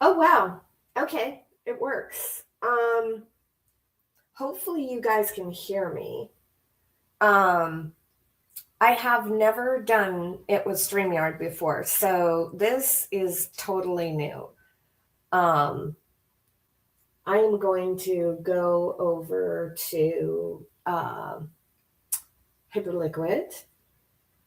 Oh, wow. Okay, it works. Hopefully you guys can hear me. Um, I have never done it with StreamYard before, so this is totally new. Um, I am going to go over to Hyperliquid.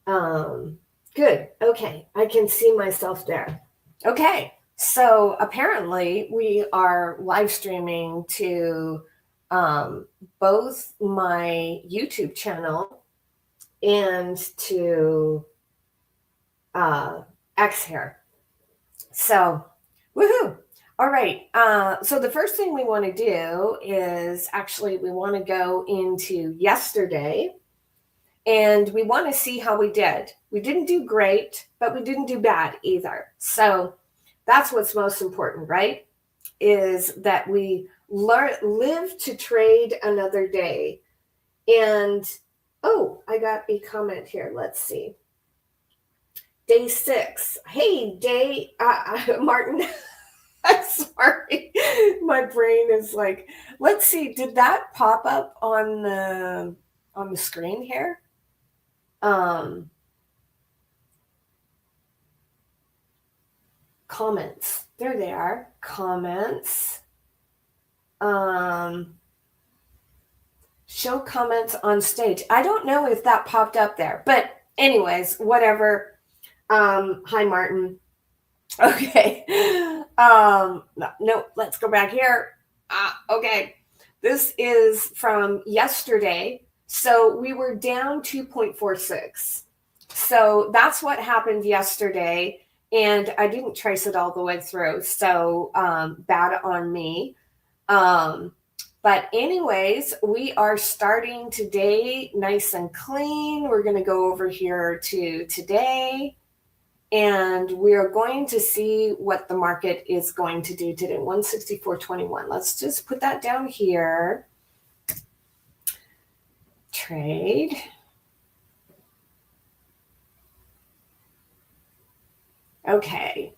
Um, Good. Okay, I can see myself there. Okay, so apparently we are live streaming to um, both my YouTube channel and to uh, X here. So, woohoo! All right. So the first thing we want to do is actually we want to go into yesterday. And we want to see how we did. We didn't do great, but we didn't do bad either. So that's what's most important, right? Is that we live to trade another day. And oh, I got a comment here. Let's see. Day 6. Hey, Martin. I'm sorry. My brain is like, let's see. Did that pop up on the screen here? Comments. There they are. Comments. Show comments on stage. I don't know if that popped up there, but anyways, whatever. Hi, Martin. Okay. No, let's go back here. Okay. This is from yesterday. So we were down 2.46. So that's what happened yesterday. And I didn't trace it all the way through. So bad on me. But anyways, we are starting today nice and clean. We're going to go over here to today. And we are going to see what the market is going to do today. 164.21. Let's just put that down here. Trade. Okay.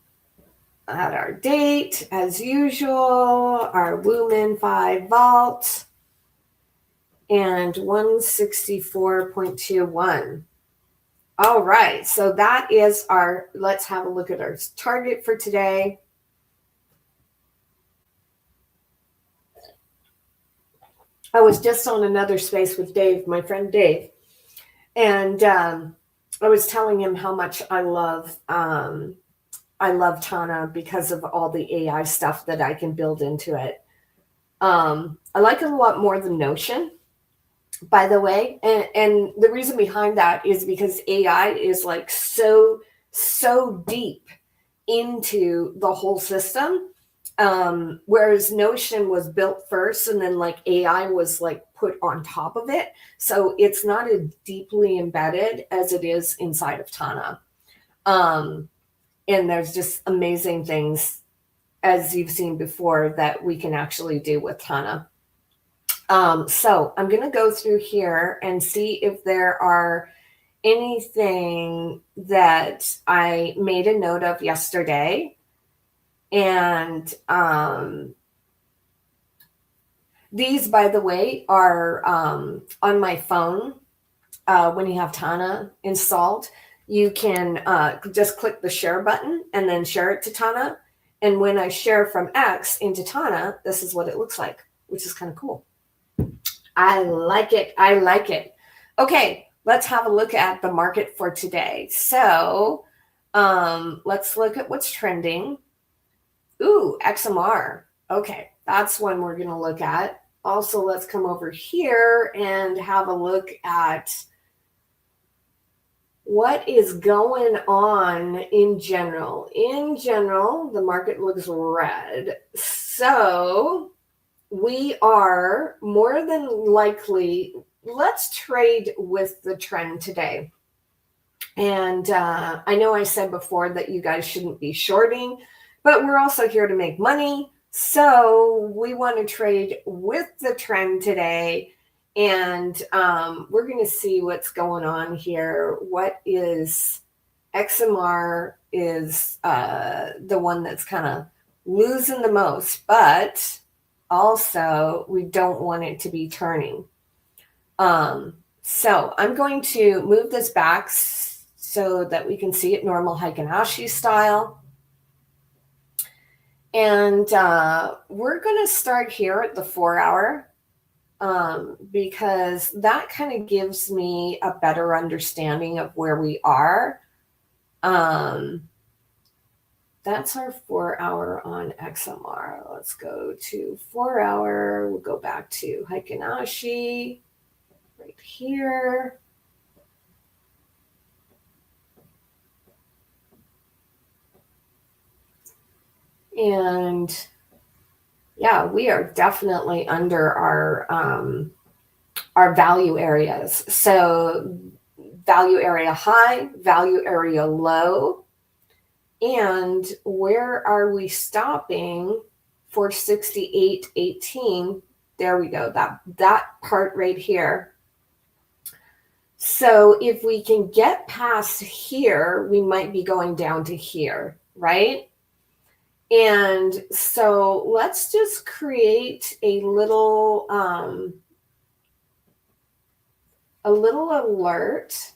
At our date, as usual, our WoMenFi vault. And 164.21. All right, so that is our, let's have a look at our target for today. I was just on another space with Dave, my friend Dave, and I was telling him how much I love Tana because of all the AI stuff that I can build into it. I like it a lot more than Notion, by the way. And the reason behind that is because AI is like so deep into the whole system. Whereas Notion was built first and then like AI was like put on top of it. So it's not as deeply embedded as it is inside of Tana. And there's just amazing things, as you've seen before, that we can actually do with Tana. So I'm going to go through here and see if there are anything that I made a note of yesterday. And these, by the way, are on my phone. When you have Tana installed, you can just click the share button and then share it to Tana. And when I share from X into Tana, this is what it looks like, which is kind of cool. I like it. I like it. Okay, let's have a look at the market for today. So let's look at what's trending. Ooh, XMR. Okay, that's one we're going to look at. Also, let's come over here and have a look at what is going on in general. In general, the market looks red. So we are more than likely, let's trade with the trend today. And I know I said before that you guys shouldn't be shorting, but we're also here to make money. So we want to trade with the trend today. And we're going to see what's going on here. What is XMR is the one that's kind of losing the most, but also we don't want it to be turning. So I'm going to move this back so that we can see it normal Heikin-Ashi style. And we're going to start here at the 4 hour because that kind of gives me a better understanding of where we are. That's our 4 hour on XMR. Let's go to 4 hour. We'll go back to Heikin-Ashi right here. And yeah, we are definitely under our value areas. So value area high, value area low. And where are we stopping for 68.18? There we go, that part right here. So if we can get past here, we might be going down to here, right? And so let's just create a little alert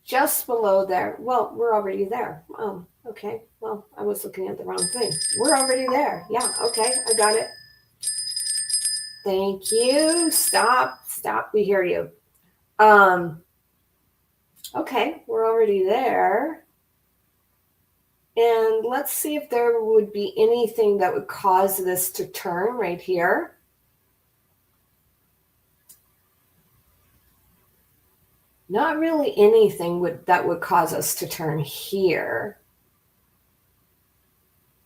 just below there. Well, we're already there. Oh, okay. Well, I was looking at the wrong thing. We're already there. Yeah, okay, I got it. Thank you. Stop. We hear you. Okay, we're already there. And let's see if there would be anything that would cause this to turn right here. Not really anything that would cause us to turn here.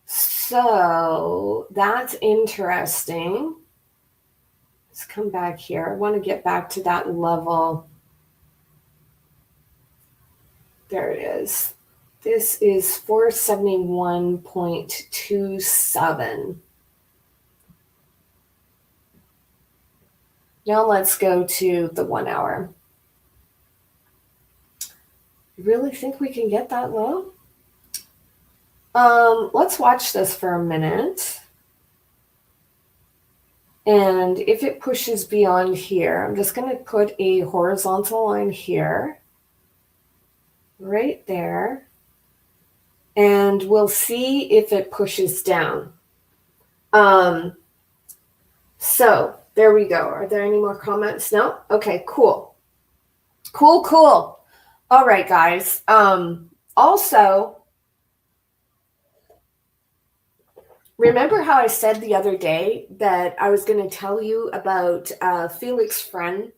So that's interesting. Let's come back here. I want to get back to that level. There it is. This is 471.27. Now let's go to the 1 hour. You really think we can get that low? Let's watch this for a minute. And if it pushes beyond here, I'm just going to put a horizontal line here, right there. And we'll see if it pushes down. So there we go. Are there any more comments? No? Okay, cool. Cool. All right, guys. Also, remember how I said the other day that I was going to tell you about Felix Prehn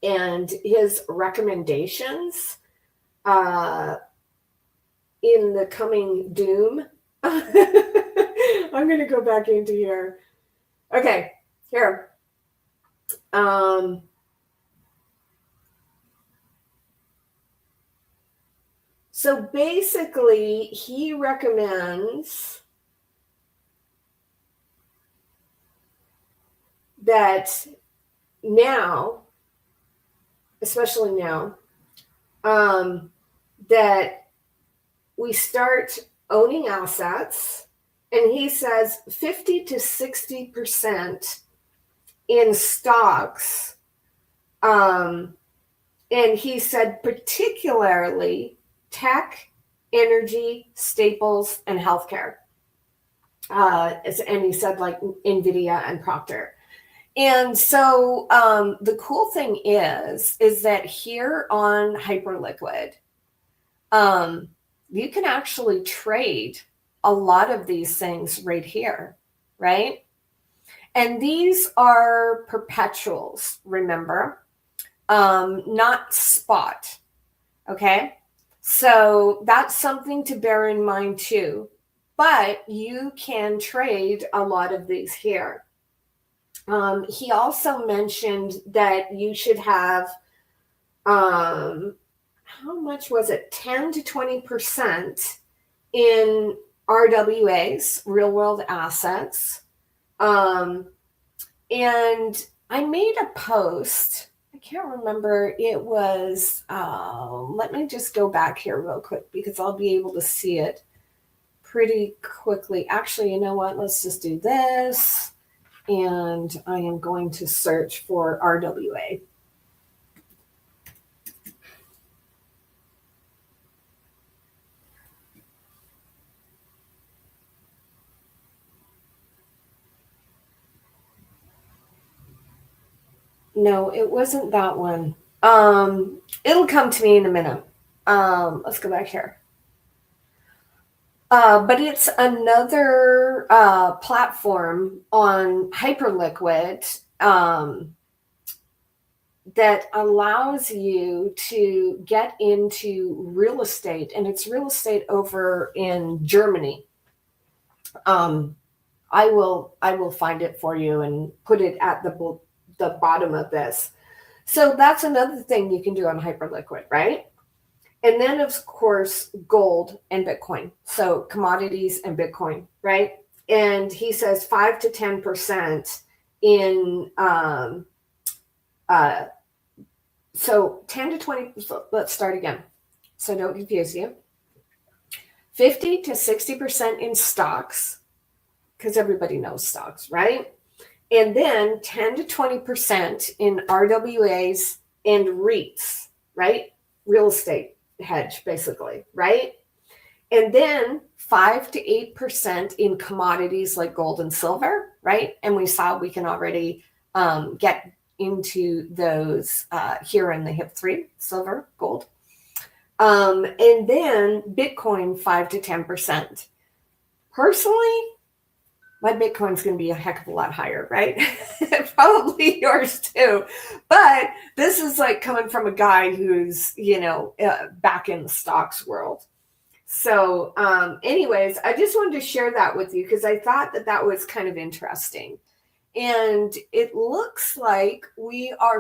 and his recommendations in the coming doom? I'm going to go back into here. Okay, here. So basically, he recommends that now, especially now, that we start owning assets, and he says 50 to 60% in stocks. And he said particularly tech, energy, staples, and healthcare. And he said like NVIDIA and Procter. And so the cool thing is that here on Hyperliquid, you can actually trade a lot of these things right here, right? And these are perpetuals, remember, not spot, okay? So that's something to bear in mind too. But you can trade a lot of these here. He also mentioned that you should have, how much was it? 10 to 20% in RWAs, real world assets. And I made a post. I can't remember. It was, let me just go back here real quick because I'll be able to see it. pretty quickly. Actually, you know what? Let's just do this. And I am going to search for RWA. No, it wasn't that one. It'll come to me in a minute. Let's go back here. But it's another platform on Hyperliquid that allows you to get into real estate, and it's real estate over in Germany. I will find it for you and put it at the bottom of this. So that's another thing you can do on Hyperliquid, right? And then, of course, gold and Bitcoin. So commodities and Bitcoin, right? And he says 5 to 10% in, so 10 to 20, let's start again. So don't confuse you. 50 to 60% in stocks, because everybody knows stocks, right? And then 10 to 20% in RWAs and REITs, right? Real estate hedge, basically, right? And then 5 to 8% in commodities like gold and silver, right? And we saw we can already get into those here in the HIP3, silver, gold. And then Bitcoin, 5 to 10%. Personally, my Bitcoin's going to be a heck of a lot higher, right? Probably yours too. But this is like coming from a guy who's, back in the stocks world. So anyways, I just wanted to share that with you because I thought that was kind of interesting. And it looks like we might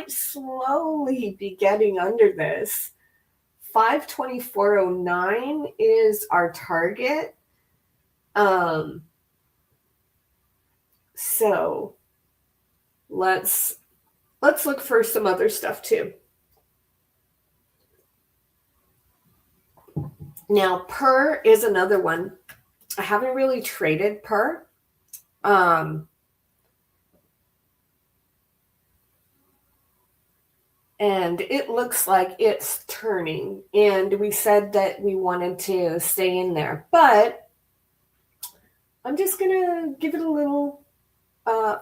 slowly be getting under this. 524.09 is our target. So let's look for some other stuff too. Now, PER is another one. I haven't really traded PER. And it looks like it's turning. And we said that we wanted to stay in there. But I'm just going to give it a little...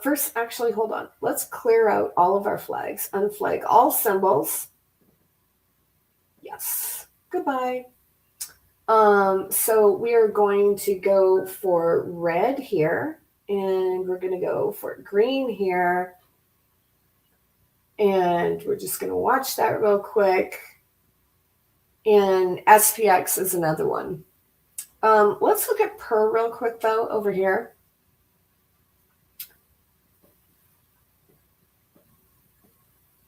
first, actually, hold on. Let's clear out all of our flags. Unflag all symbols. Yes. Goodbye. So we are going to go for red here. And we're going to go for green here. And we're just going to watch that real quick. And SPX is another one. Let's look at PER real quick, though, over here.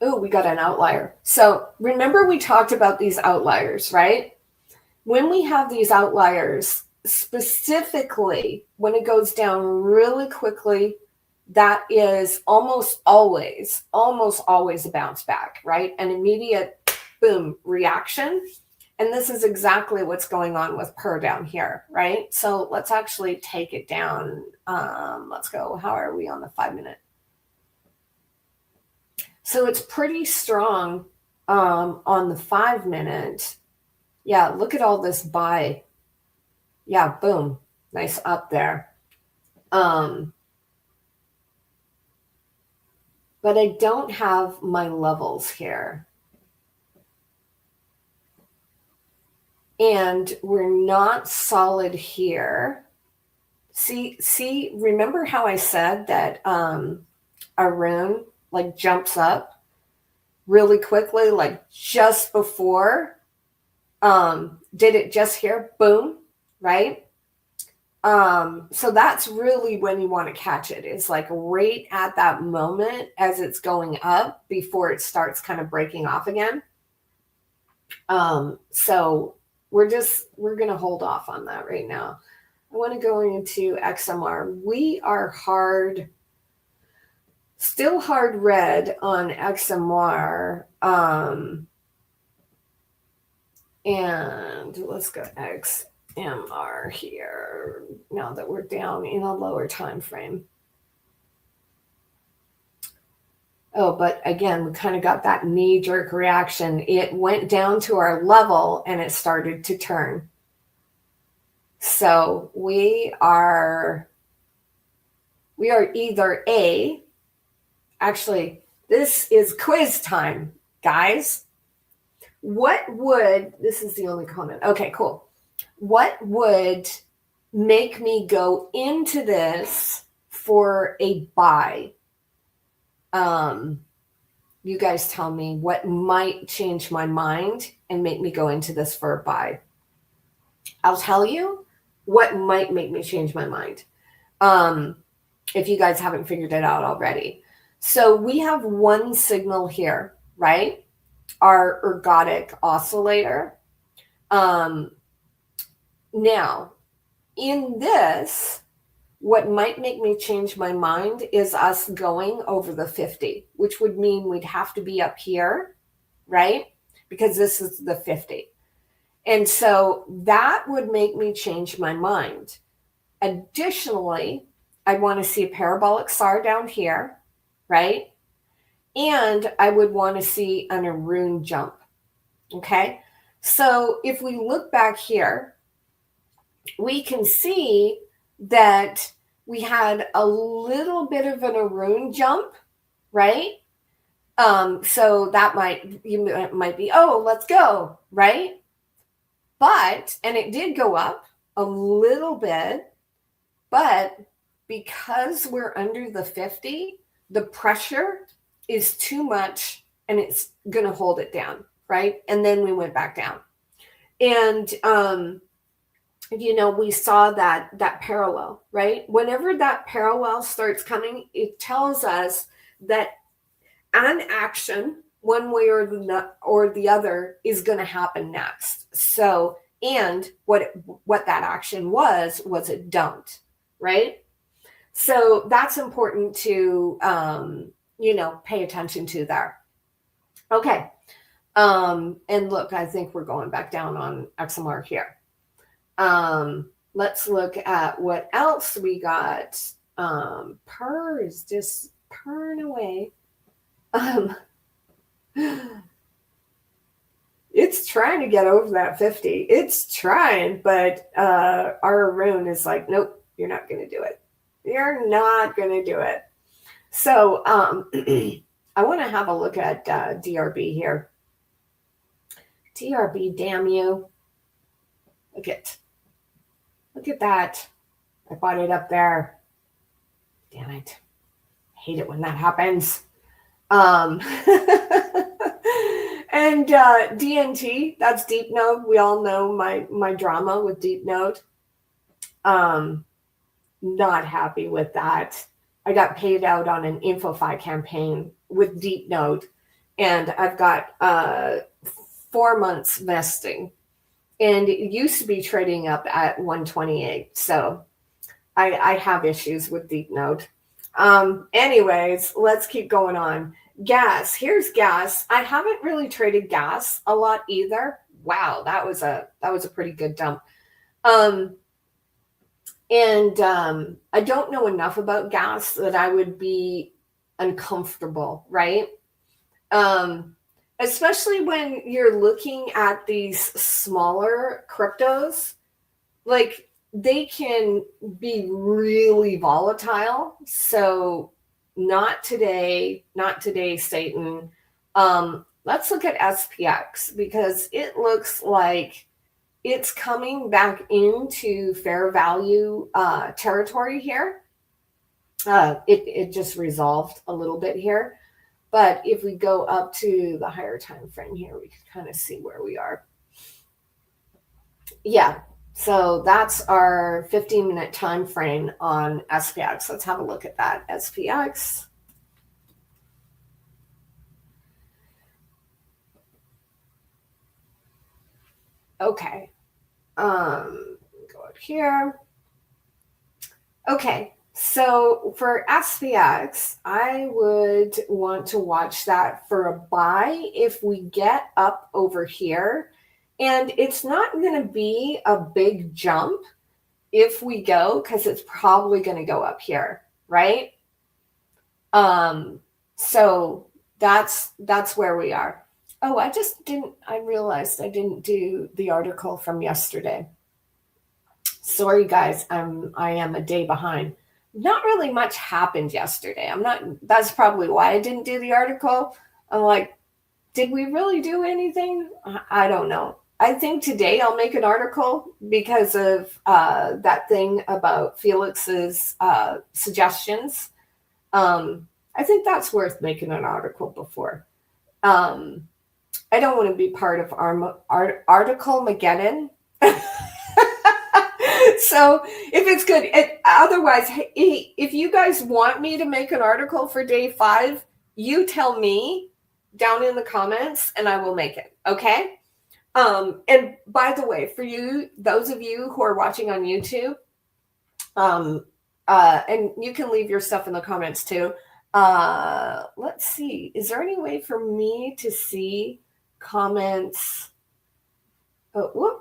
Oh, we got an outlier. So remember we talked about these outliers, right? When we have these outliers, specifically when it goes down really quickly, that is almost always a bounce back, right? An immediate boom reaction. And this is exactly what's going on with PER down here, right? So let's actually take it down. Let's go. How are we on the 5 minute? So it's pretty strong on the 5 minute. Yeah, look at all this buy. Yeah, boom. Nice up there. But I don't have my levels here. And we're not solid here. See, remember how I said that Arun like jumps up really quickly, like just before, did it just here, boom, right? So that's really when you want to catch it. It's like right at that moment as it's going up before it starts kind of breaking off again. So we're going to hold off on that right now. I want to go into XMR. We are still hard red on XMR. And let's go XMR here now that we're down in a lower time frame. Oh, but again, we kind of got that knee-jerk reaction. It went down to our level and it started to turn. So we are either actually, this is quiz time, guys. This is the only comment. Okay, cool. What would make me go into this for a buy? You guys tell me what might change my mind and make me go into this for a buy. I'll tell you what might make me change my mind. If you guys haven't figured it out already. So we have one signal here, right? Our ergodic oscillator. Now, in this, what might make me change my mind is us going over the 50, which would mean we'd have to be up here, right? Because this is the 50. And so that would make me change my mind. Additionally, I want to see a parabolic SAR down here, right? And I would want to see an Arun jump, okay? So if we look back here, we can see that we had a little bit of an Arun jump, right? So that might be, oh, let's go, right? But, and it did go up a little bit, but because we're under the 50, the pressure is too much and it's going to hold it down, right? And then we went back down. And, we saw that parallel, right? Whenever that parallel starts coming, it tells us that an action, one way or the other, is going to happen next. So, and what that action was it don't, right? So that's important to, pay attention to there. Okay. And look, I think we're going back down on XMR here. Let's look at what else we got. Per is just purring away. It's trying to get over that 50. It's trying, but our Arun is like, nope, you're not going to do it. You're not going to do it. So I want to have a look at DRB here. DRB, damn you. Look at that. I bought it up there. Damn it. I hate it when that happens. And DNT, that's deep node. We all know my drama with deep node. Not happy with that. I got paid out on an InfoFi campaign with deep node, and I've got 4 months vesting, and it used to be trading up at 128. So I have issues with deep node. Anyways, let's keep going on. Gas. Here's gas. I haven't really traded gas a lot either. Wow, that was a pretty good dump. And I don't know enough about gas that I would be uncomfortable, right? Especially when you're looking at these smaller cryptos, like they can be really volatile. So not today, Satan. Let's look at SPX because it looks like it's coming back into fair value territory here. It just resolved a little bit here. But if we go up to the higher time frame here, we can kind of see where we are. Yeah, so that's our 15-minute time frame on SPX. Let's have a look at that. SPX. Okay. Go up here. Okay. So for SPX, I would want to watch that for a buy if we get up over here And it's not going to be a big jump if we go, because it's probably going to go up here, right? So that's where we are. Oh, I realized I didn't do the article from yesterday. Sorry guys, I am a day behind. Not really much happened yesterday. That's probably why I didn't do the article. I'm like, did we really do anything? I don't know. I think today I'll make an article because of that thing about Felix's suggestions. I think that's worth making an article before. I don't want to be part of article Mageddon. So if it's good, otherwise, if you guys want me to make an article for day 5, you tell me down in the comments and I will make it. Okay. And by the way, for you, those of you who are watching on YouTube, and you can leave your stuff in the comments too. Let's see. Is there any way for me to see comments? Oh, whoop.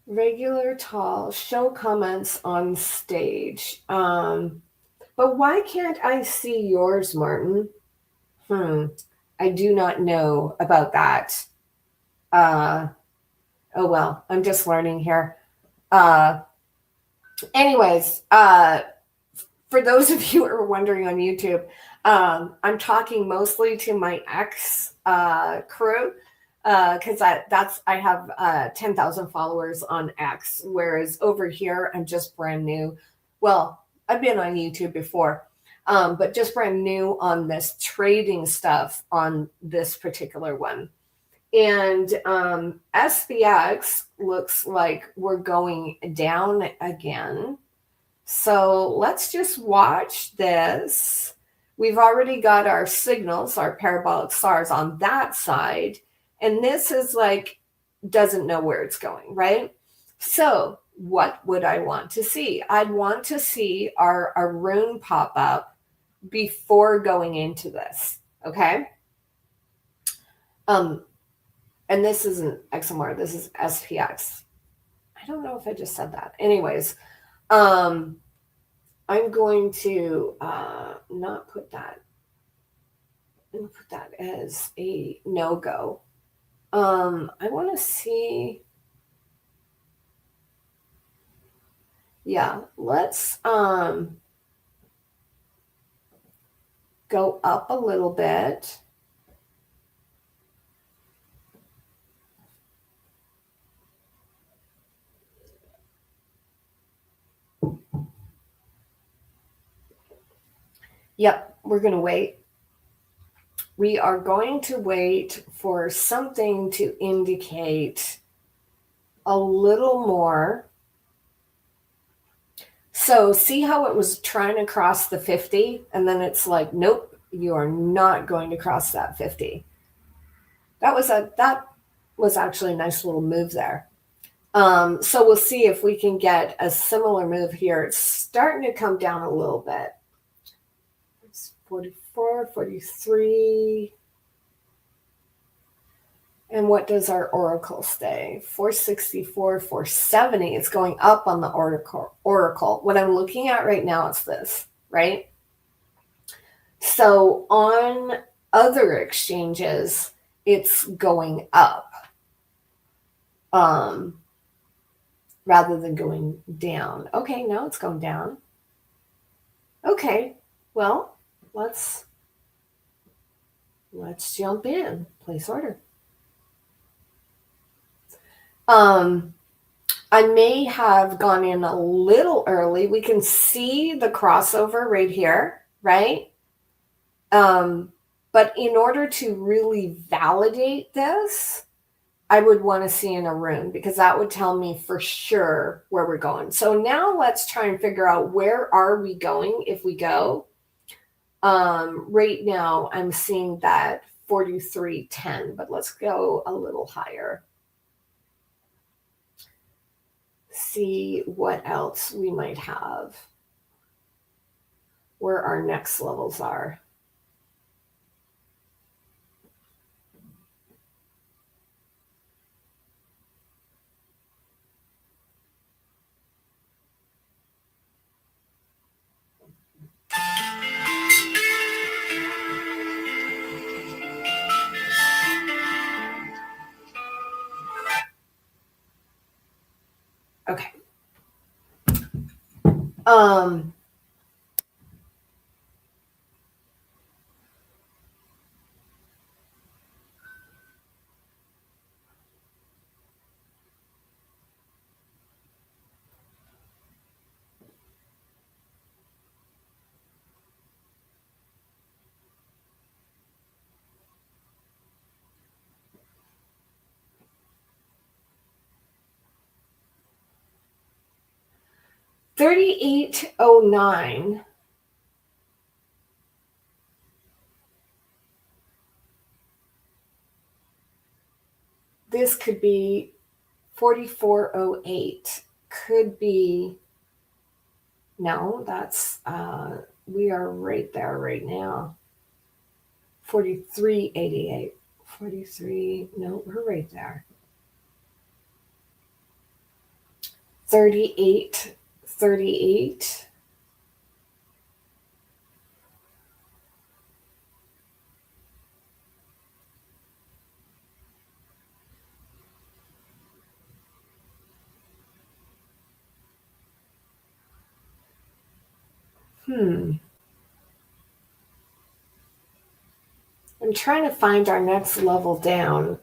Regular tall, show comments on stage. But why can't I see yours, Martin? I do not know about that. Oh well, I'm just learning here. Anyways, for those of you who are wondering on YouTube, I'm talking mostly to my ex crew. Because I have 10,000 followers on X, whereas over here I'm just brand new. Well, I've been on YouTube before, but just brand new on this trading stuff on this particular one. And SPX looks like we're going down again. So let's just watch this. We've already got our signals, our parabolic stars on that side. And this is like, doesn't know where it's going, right? So what would I want to see? I'd want to see our rune pop up before going into this, okay? And this isn't XMR, this is SPX. I don't know if I just said that. Anyways, I'm going to not put that. I'm going to put that as a no-go. I want to see. Yeah, let's go up a little bit. Yep, we're going to wait. We are going to wait for something to indicate a little more. So see how it was trying to cross the 50 and then it's like, nope, you are not going to cross that 50. That was actually a nice little move there. So we'll see if we can get a similar move here. It's starting to come down a little bit. It's 44, 43. And what does our oracle say? 464, 470. It's going up on the oracle. What I'm looking at right now is this, right? So on other exchanges, it's going up rather than going down. Okay, now it's going down. Okay, well, let's jump in. Place order. I may have gone in a little early. We can see the crossover right here, right? But in order to really validate this, I would want to see in a rune because that would tell me for sure where we're going. So now let's try and figure out where are we going if we go. Right now I'm seeing that 43.10, but let's go a little higher. See what else we might have, where our next levels are. Um, $38.09. This could be 44.08. Could be, no, that's, we are right there right now. 43.88. 43, no, we're right there. 38.38. I'm trying to find our next level down.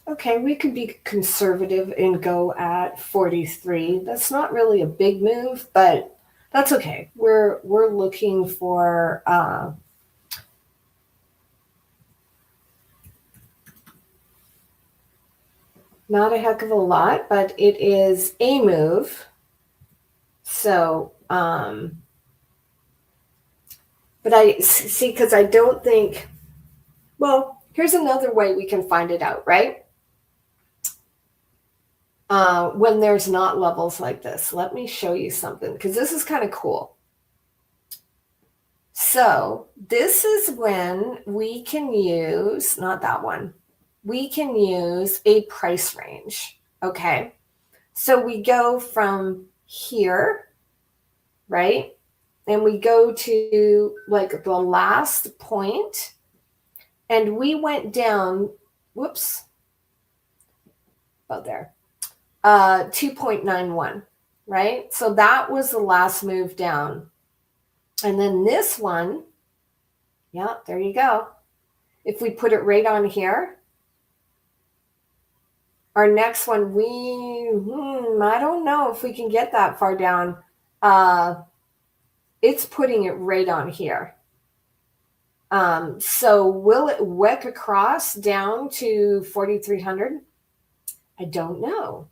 Okay, we could be conservative and go at 43. That's not really a big move, but that's okay. We're looking for not a heck of a lot, but it is a move. So, but I see, because I don't think, well, here's another way we can find it out, right? When there's not levels like this. Let me show you something, because this is kind of cool. So this is when we can use, not that one, we can use a price range, okay? So we go from here, right? And we go to like the last point, and we went down, whoops, about there, 2.91, right? So that was the last move down. And then this one, yeah, there you go. If we put it right on here, our next one, I don't know if we can get that far down. It's putting it right on here. So will it wick across down to 4,300? I don't know.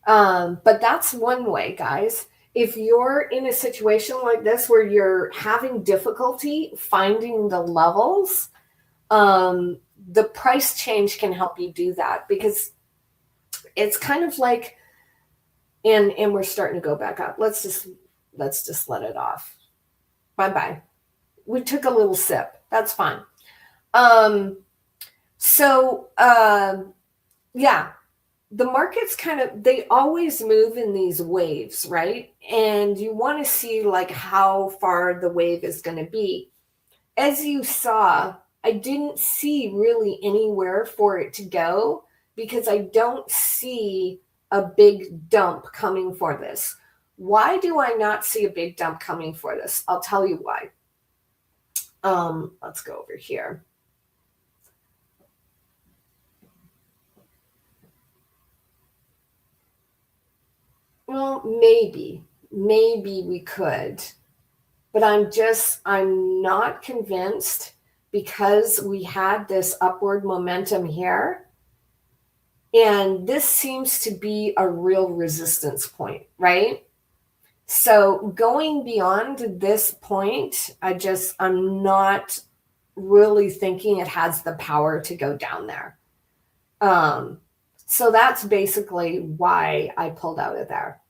But that's one way, guys. If you're in a situation like this where you're having difficulty finding the levels, the price change can help you do that, because it's kind of like, and we're starting to go back up. Let's just let it off. Bye-bye. We took a little sip. That's fine. Yeah, the markets they always move in these waves, right? And you want to see like how far the wave is going to be. As you saw, I didn't see really anywhere for it to go, because I don't see a big dump coming for this. Why do I not see a big dump coming for this? I'll tell you why. Let's go over here. Well, maybe we could, but I'm not convinced, because we had this upward momentum here, and this seems to be a real resistance point, right? So going beyond this point, I'm not really thinking it has the power to go down there. So that's basically why I pulled out of there.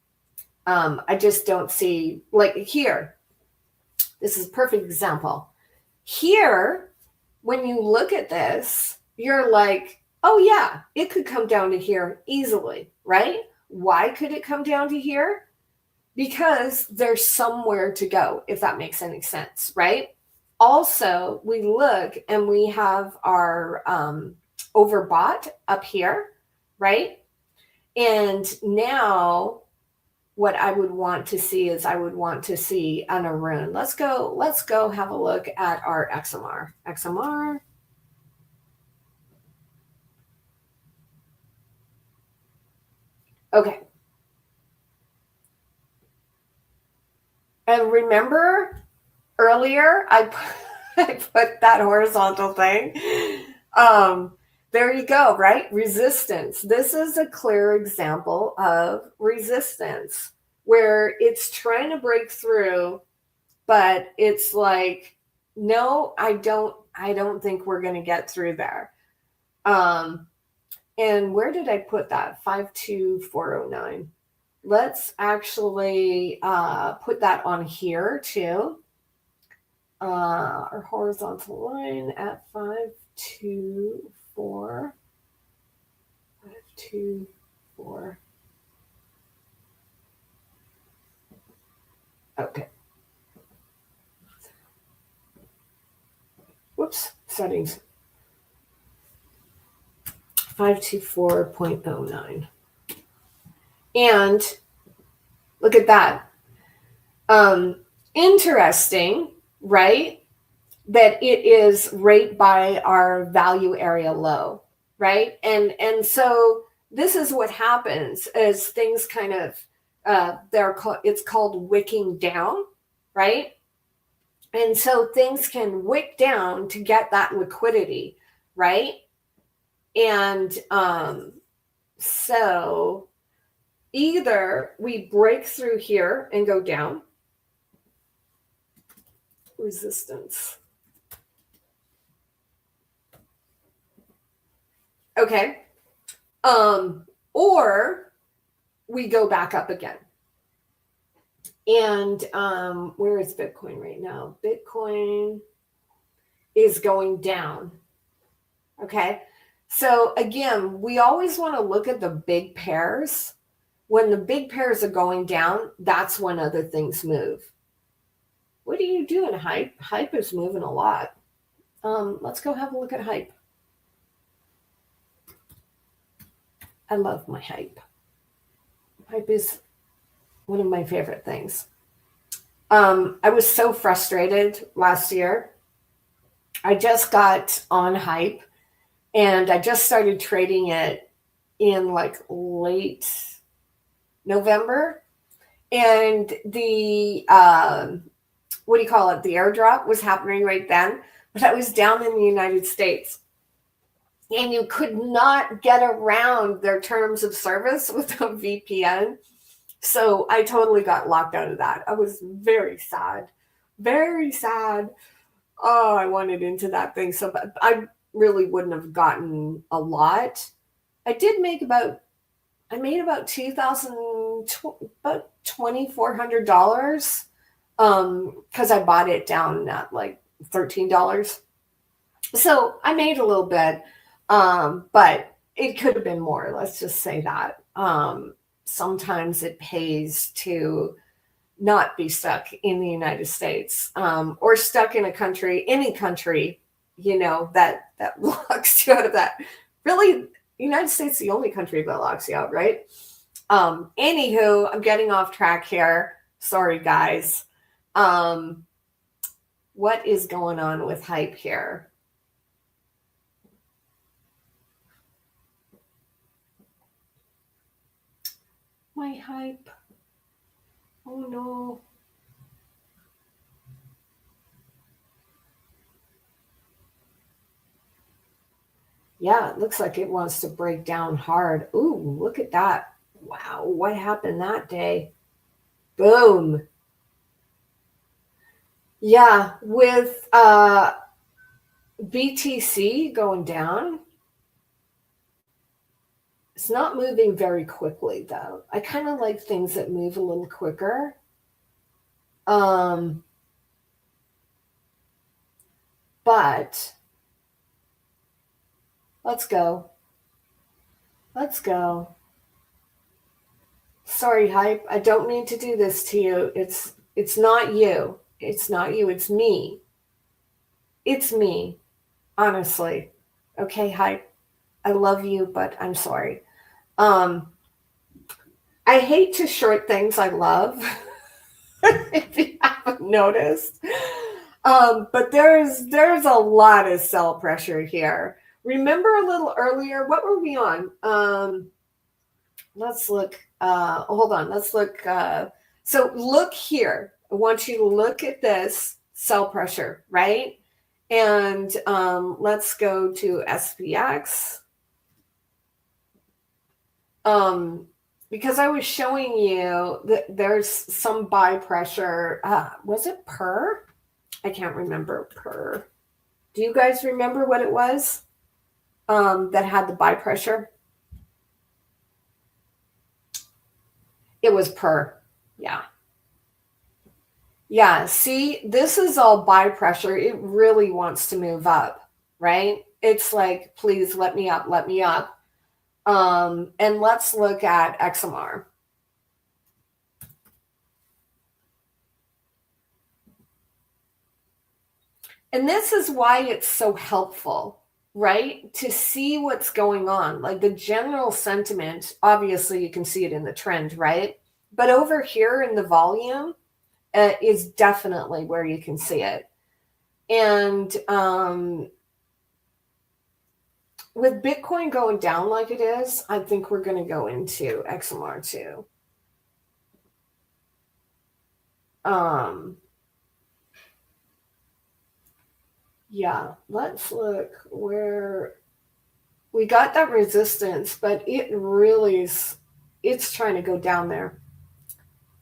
I just don't see, like here, this is a perfect example. Here, when you look at this, you're like, oh yeah, it could come down to here easily, right? Why could it come down to here? because there's somewhere to go, if that makes any sense, right? Also, we look and we have our overbought up here, right? And now what I would want to see is I would want to see an Arun. Let's go have a look at our XMR. XMR. Okay. And remember earlier I put that horizontal thing. There you go, right? Resistance. This is a clear example of resistance where it's trying to break through, but it's like, no, I don't think we're going to get through there. And where did I put that? 52409. Let's actually put that on here too. Our horizontal line at 524. 524. Okay. Whoops, settings. 524.09. And look at that. Interesting, right? That it is right by our value area low, right? And so this is what happens as things kind of it's called wicking down, right? And so things can wick down to get that liquidity, right? And so either we break through here and go down, resistance. Okay. Or we go back up again. And where is Bitcoin right now? Bitcoin is going down. Okay. So again, we always want to look at the big pairs. When the big pairs are going down, that's when other things move. What are you doing, Hype? Hype is moving a lot. Let's go have a look at Hype. I love my Hype. Hype is one of my favorite things. I was so frustrated last year. I just got on Hype and I just started trading it in like late November. And the, what do you call it? The airdrop was happening right then, but I was down in the United States. And you could not get around their terms of service with a VPN. So I totally got locked out of that. I was very sad. Very sad. Oh, I wanted into that thing so bad. I really wouldn't have gotten a lot. I made about $2,400 because I bought it down at like $13. So I made a little bit. But it could have been more. Let's just say that. Sometimes it pays to not be stuck in the United States, or stuck in any country, that locks you out of that. Really, the United States is the only country that locks you out, right? Anywho, I'm getting off track here. Sorry, guys. What is going on with Hype here? My Hype. Oh no. Yeah, it looks like it wants to break down hard. Ooh, look at that. Wow, what happened that day? Boom. Yeah, with BTC going down, it's not moving very quickly though. I kind of like things that move a little quicker. But let's go. Sorry, Hype. I don't mean to do this to you. It's not you. It's not you. It's me. It's me. Honestly. Okay, Hype. I love you, but I'm sorry. Um, I hate to short things I love. If you haven't noticed. But there's a lot of sell pressure here. Remember a little earlier, what were we on? Let's look. Hold on. Let's look. So look here. I want you to look at this sell pressure, right? And let's go to SPX. Because I was showing you that there's some buy pressure. Was it per? I can't remember per. Do you guys remember what it was that had the buy pressure? It was per. Yeah. Yeah. See, this is all buy pressure. It really wants to move up, right? It's like, please let me up, let me up. And let's look at XMR. And this is why it's so helpful, right? To see what's going on. Like the general sentiment, obviously you can see it in the trend, right? But over here in the volume is definitely where you can see it. And with Bitcoin going down like it is, I think we're going to go into XMR too. Yeah, let's look where we got that resistance, but it really is, it's trying to go down there.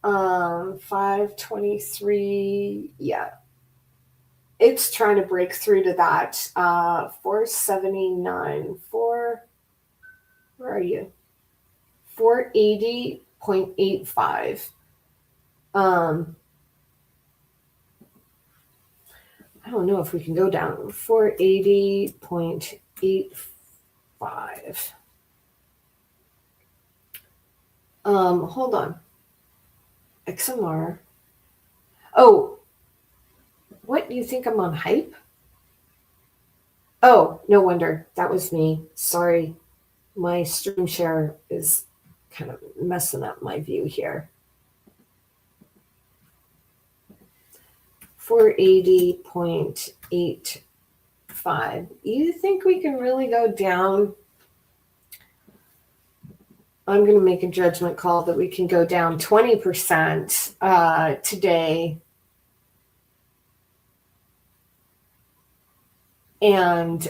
523, yeah. It's trying to break through to that. 479, where are you? 480.85. I don't know if we can go down 480.85. Hold on. XMR. Oh, what, you think I'm on Hype? Oh, no wonder. That was me. Sorry. My stream share is kind of messing up my view here. 480.85. You think we can really go down? I'm going to make a judgment call that we can go down 20% today. And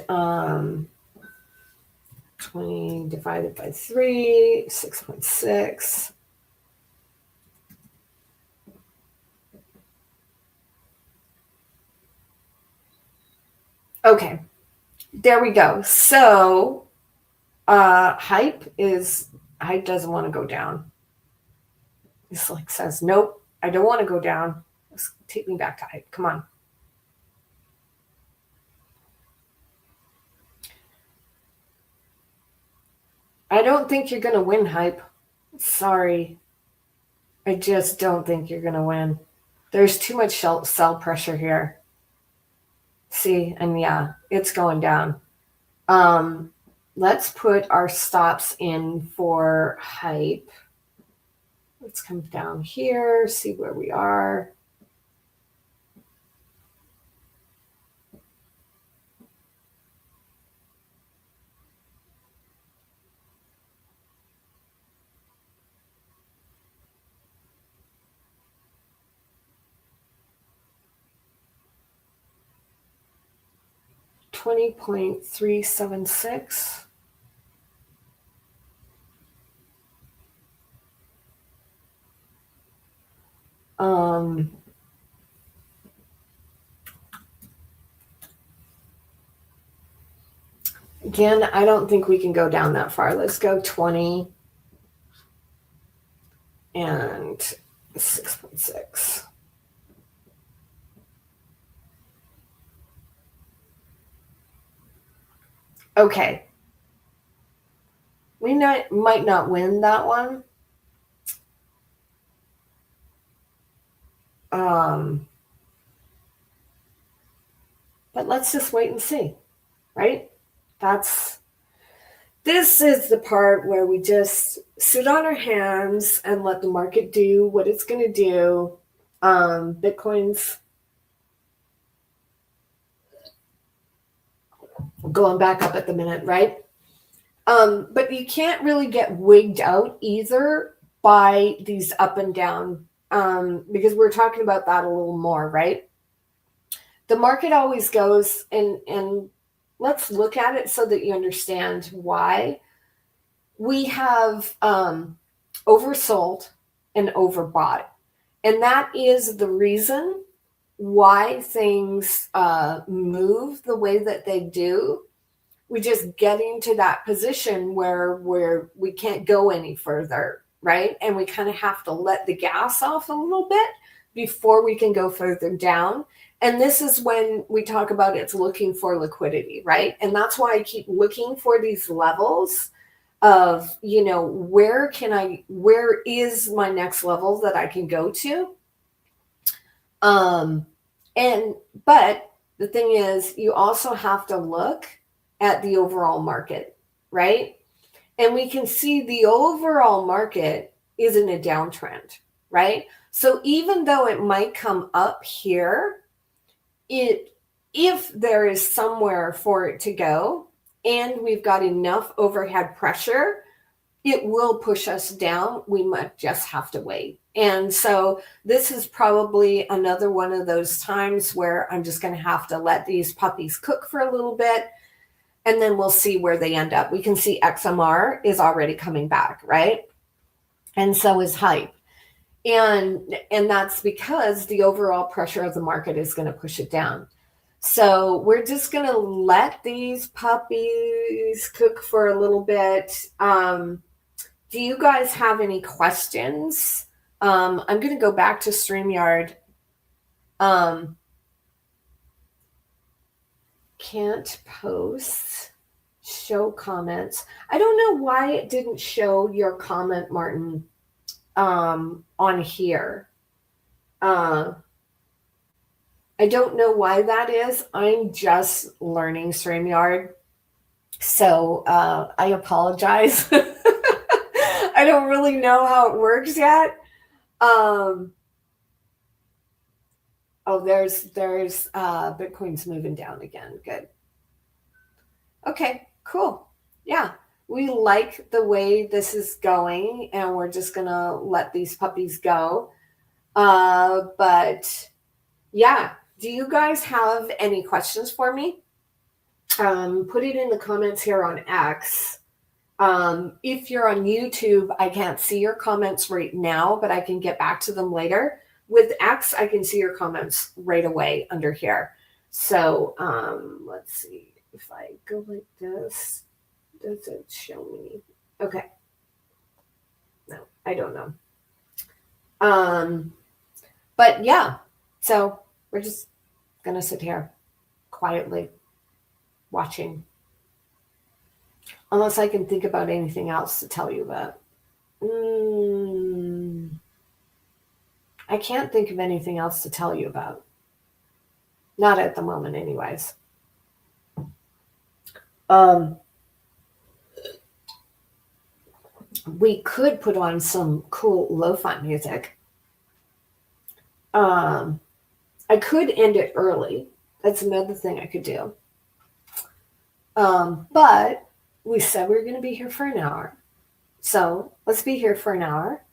20 divided by 3, 6.6. Okay, there we go. So Hype doesn't want to go down. It's like says, nope, I don't want to go down. Let's take me back to Hype. Come on. I don't think you're going to win, Hype. Sorry. I just don't think you're going to win. There's too much sell pressure here. See, and yeah, it's going down. Let's put our stops in for Hype. Let's come down here, see where we are. $20.376. Again, I don't think we can go down that far. Let's go 20 and 6.6. Okay. We might not win that one. But let's just wait and see, right? This is the part where we just sit on our hands and let the market do what it's going to do. Bitcoin's going back up at the minute, right? But you can't really get wigged out either by these up and down, because we're talking about that a little more, right? The market always goes, and let's look at it so that you understand why. We have oversold and overbought. And that is the reason why things move the way that they do. We just get into that position where we can't go any further, right? And we kind of have to let the gas off a little bit before we can go further down. And this is when we talk about it's looking for liquidity, right? And that's why I keep looking for these levels of, where is my next level that I can go to? But the thing is, you also have to look at the overall market, right? And we can see the overall market is in a downtrend, right? So even though it might come up here, if there is somewhere for it to go and we've got enough overhead pressure, it will push us down. We might just have to wait. And so this is probably another one of those times where I'm just going to have to let these puppies cook for a little bit, and then we'll see where they end up. We can see XMR is already coming back, right? And so is hype. And that's because the overall pressure of the market is going to push it down. So we're just going to let these puppies cook for a little bit. Do you guys have any questions? I'm going to go back to StreamYard. Can't post, show comments. I don't know why it didn't show your comment, Martin, on here. I don't know why that is. I'm just learning StreamYard. So I apologize. I don't really know how it works yet. Oh, there's Bitcoin's moving down again. Good. Okay, cool. Yeah, we like the way this is going, and we're just gonna let these puppies go. But yeah, do you guys have any questions for me? Put it in the comments here on X. If you're on YouTube, I can't see your comments right now, but I can get back to them later. With X, I can see your comments right away under here. So let's see. If I go like this, does it show me? Okay. No, I don't know. But yeah, so we're just going to sit here quietly watching. Unless I can think about anything else to tell you about. I can't think of anything else to tell you about. Not at the moment, anyways. We could put on some cool lo-fi music. I could end it early. That's another thing I could do. But we said we were going to be here for an hour. So let's be here for an hour.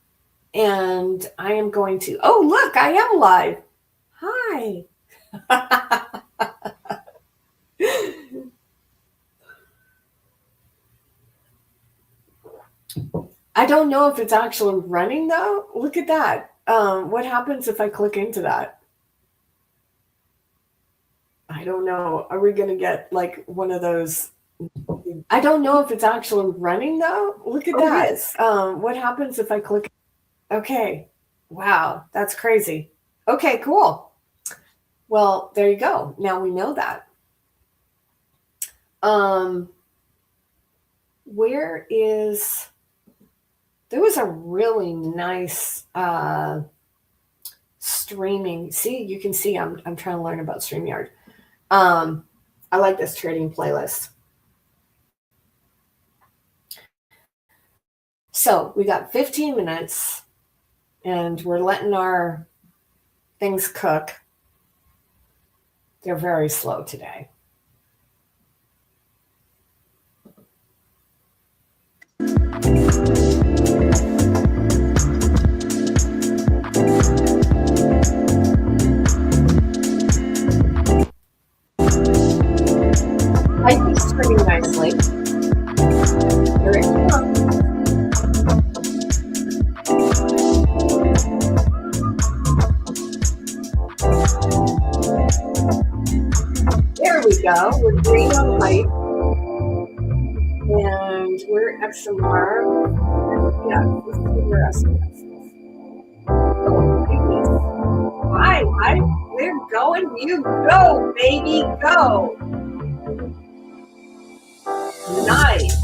And I am going to, oh, look, I am live. Hi. I don't know if it's actually running though. Look at that. What happens if I click into that? I don't know. Are we going to get like one of those? I don't know if it's actually running though. Look at that. Yes. What happens if I click? Okay. Wow. That's crazy. Okay, cool. Well, there you go. Now we know that. Where is, there was a really nice streaming. See, you can see I'm trying to learn about StreamYard. I like this trading playlist. So we got 15 minutes and we're letting our things cook. They're very slow today. I think it's pretty nicely. Here it comes. There we go. We're green on light. And we're XMR. Yeah, let's see where SMR is. Oh, goodness. Hi, we're going. You go, baby, go. Nice.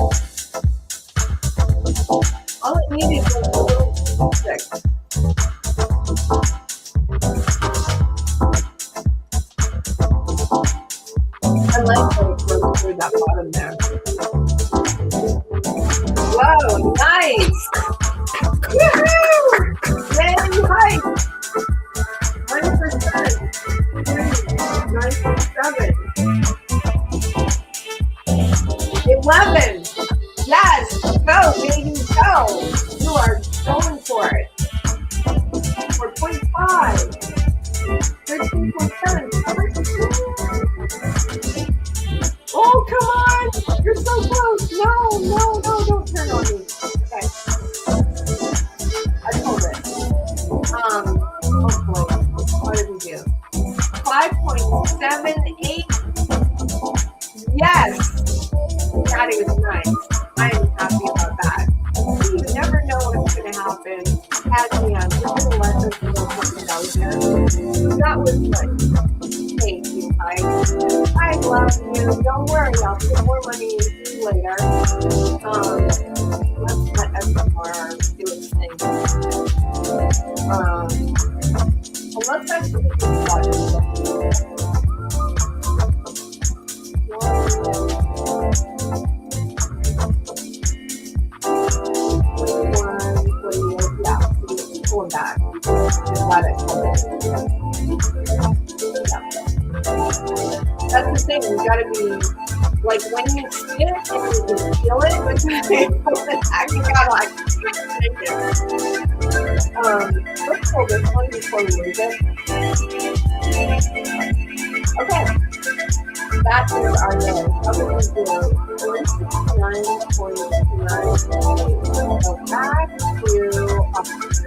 All it needed was a little stick. I like that it goes through that bottom there. Whoa, nice! Woohoo! Yay, hike! 9%. 9.7. 11. Yes, go, baby, go. You are going for it. 4.5. 13.7. Oh, come on. You're so close. No, don't turn on me. Okay. I told it. Oh boy. What did we do? 5.78. Yes. That is nice. I am happy about that. You never know what's going to happen at the end. You're going to let us know something out here. That was good. Thank you, guys. I love you. Don't worry. I'll put more money in you later. Let's let SMR do its thing. Let's actually do going back. Got it. That's the thing. You gotta be like when you see it, if you can feel it, but you gotta like take it. Let's pull this one before we lose it. Okay. That is our day. I'm going to do 169.9. Go back to options.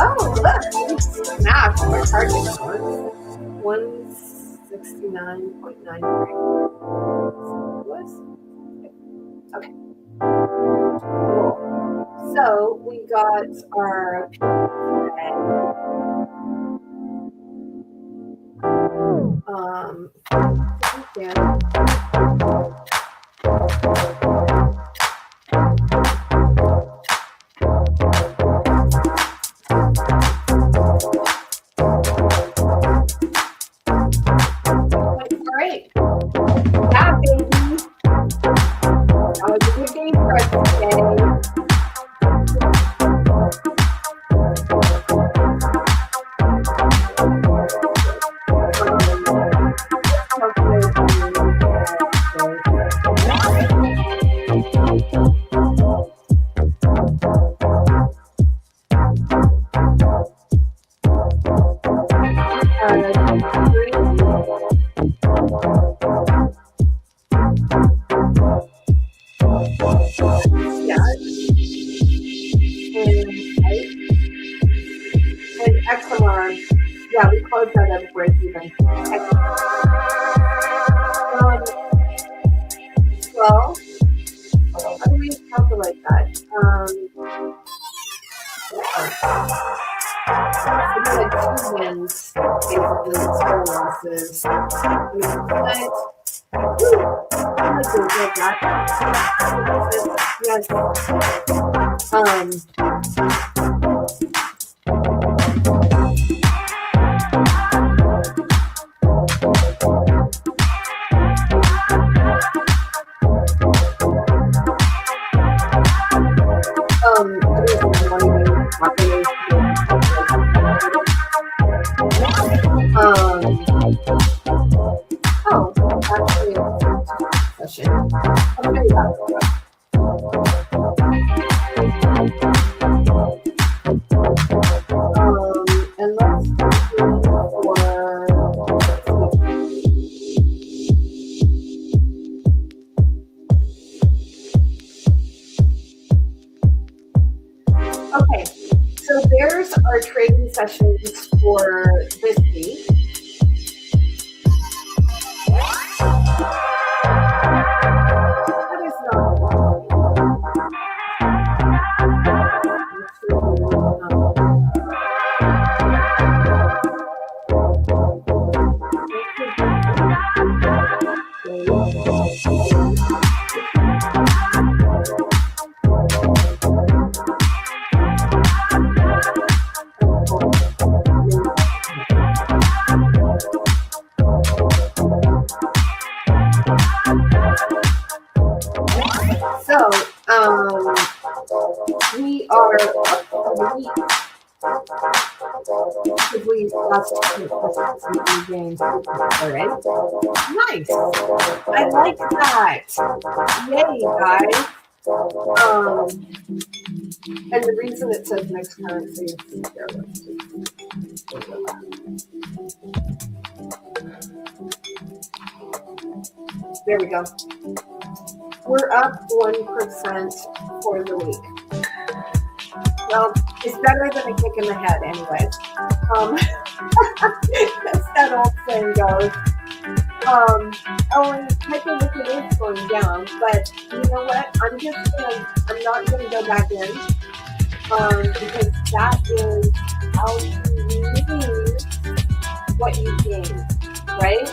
Oh, look. Snap. Our target one. 169.93. Okay. Cool. So we got our great. Yeah, baby. That was a good game for us today. Yeah, we closed that at a break even. Well, how do we calculate that? We had 2 wins, basically, 4 losses. We split 2 Yes. And let's okay, so there's our trading sessions for this week. That is So, we are we lost some games. All right. Nice. I like that. Yay, guys. And the reason it says mixed currency is there we go. We're up 1% for the week. Well, it's better than a kick in the head anyway. As that old saying goes. And technically it is going down, but you know what? I'm not gonna go back in. Because that is how you lose what you gain, right?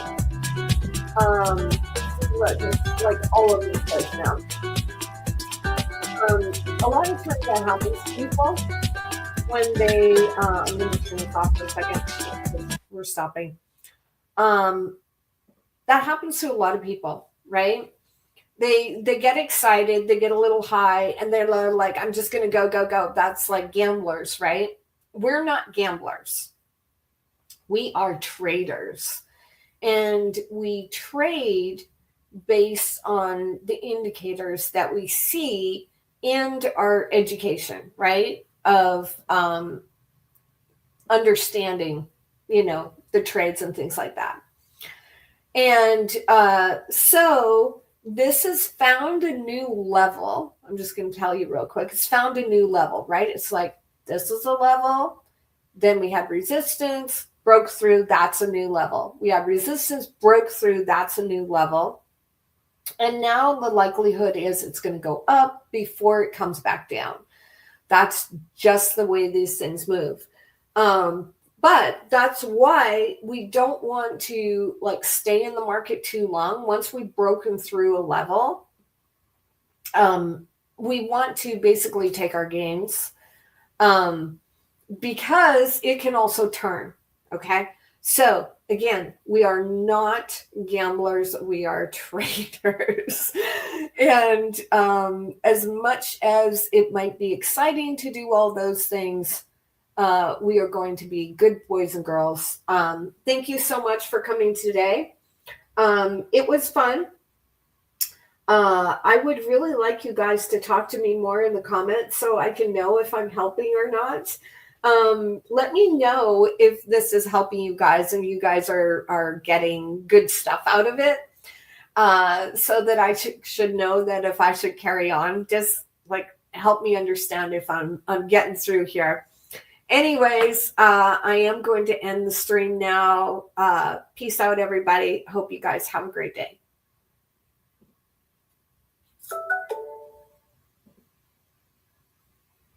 Look, it's like all of this place now. A lot of times that happens to people when they, I'm going to turn this off for a second. We're stopping. That happens to a lot of people, right? They get excited, they get a little high, and they're like, I'm just going to go. That's like gamblers, right? We're not gamblers. We are traders. And we trade based on the indicators that we see and our education, right? Of understanding, the trades and things like that. And so this has found a new level. I'm just going to tell you real quick. It's found a new level, right? It's like, this is a level. Then we had resistance, broke through. That's a new level. We had resistance, broke through. That's a new level. And now the likelihood is it's going to go up before it comes back down. That's just the way these things move. But that's why we don't want to stay in the market too long. Once we've broken through a level, we want to basically take our gains because it can also turn. Okay. So again, we are not gamblers. We are traders. And as much as it might be exciting to do all those things, we are going to be good boys and girls. Thank you so much for coming today. It was fun. I would really like you guys to talk to me more in the comments so I can know if I'm helping or not. Let me know if this is helping you guys and you guys are getting good stuff out of it. So that I should know that if I should carry on, just help me understand if I'm getting through here. Anyways, I am going to end the stream now. Peace out, everybody. Hope you guys have a great day.